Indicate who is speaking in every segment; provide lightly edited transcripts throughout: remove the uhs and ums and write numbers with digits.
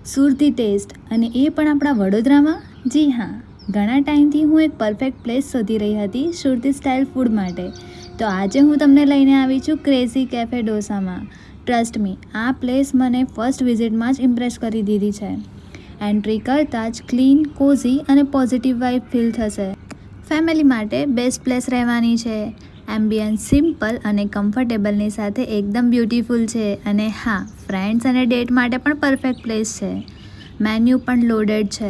Speaker 1: સુરતી test, અને એ પણ આપણા વડોદરામાં. જી હા, ઘણા ટાઈમથી હું એક પરફેક્ટ પ્લેસ શોધી રહી હતી સુરતી સ્ટાઇલ ફૂડ માટે. તો આજે હું તમને લઈને આવી છું ક્રેઝી કેફે ડોસામાં. ટ્રસ્ટ મી, આ પ્લેસ મને ફર્સ્ટ વિઝિટમાં જ ઇમ્પ્રેસ કરી દીધી છે. એન્ટ્રી કરતાં જ ક્લીન, કોઝી અને પોઝિટિવ વાઇબ ફીલ થશે. ફેમિલી માટે બેસ્ટ પ્લેસ રહેવાની છે. એમ્બિયન્સ સિમ્પલ અને કમ્ફર્ટેબલની સાથે એકદમ બ્યુટીફુલ છે. અને હા, ફ્રેન્ડ્સ અને ડેટ માટે પણ પરફેક્ટ પ્લેસ છે. મેન્યુ પણ લોડેડ છે.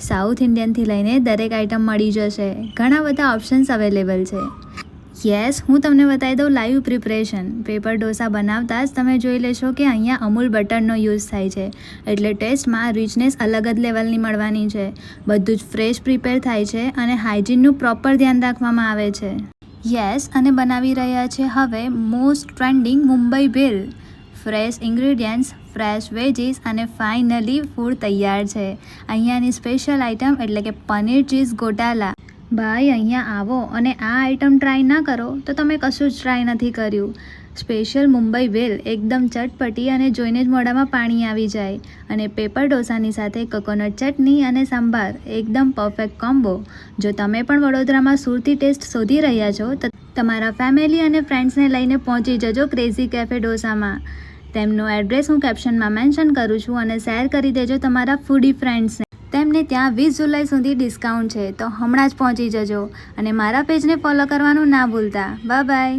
Speaker 1: સાઉથ ઇન્ડિયનથી લઈને દરેક આઇટમ મળી જશે. ઘણા બધા ઓપ્શન્સ અવેલેબલ છે. યસ, હું તમને બતાવી દઉં લાઈવ પ્રિપરેશન. પેપર ઢોસા બનાવતા જ તમે જોઈ લેશો કે અહીંયા અમૂલ બટરનો યુઝ થાય છે, એટલે ટેસ્ટમાં રિચનેસ અલગ જ લેવલની મળવાની છે. બધું જ ફ્રેશ પ્રિપેર થાય છે અને હાઇજીનનું પ્રોપર ધ્યાન રાખવામાં આવે છે. યસ, અને બનાવી રહ્યા છે હવે most trending Mumbai bhel. Fresh ingredients, fresh veggies અને ફાઇનલી ફૂડ તૈયાર છે. અહીંયાની સ્પેશિયલ આઇટમ એટલે કે પનીર ચીઝ ગોટાલા. ભાઈ, અહીંયા આવો અને આ આઇટમ ટ્રાય ના કરો તો તમે કશું જ ટ્રાય નથી કર્યું. સ્પેશિયલ મુંબઈ ભેલ એકદમ ચટપટી અને જોઈને જ મોઢામાં પાણી આવી જાય. અને પેપર ઢોસાની સાથે કોકોનટ ચટણી અને સંભાર એકદમ પરફેક્ટ કોમ્બો. જો તમે પણ વડોદરામાં સુરતી ટેસ્ટ શોધી રહ્યા છો તો તમારા ફેમિલી અને ફ્રેન્ડ્સને લઈને પહોંચી જજો ક્રેઝી કેફે ડોસામાં. તેમનો એડ્રેસ હું કેપ્શનમાં મેન્શન કરું છું અને શેર કરી દેજો તમારા ફૂડી ફ્રેન્ડ્સને. તેમને ત્યાં 20 જુલાઈ સુધી ડિસ્કાઉન્ટ છે, તો હમણાં જ પહોંચી જજો અને મારા પેજને ફોલો કરવાનું ના ભૂલતા. Bye bye.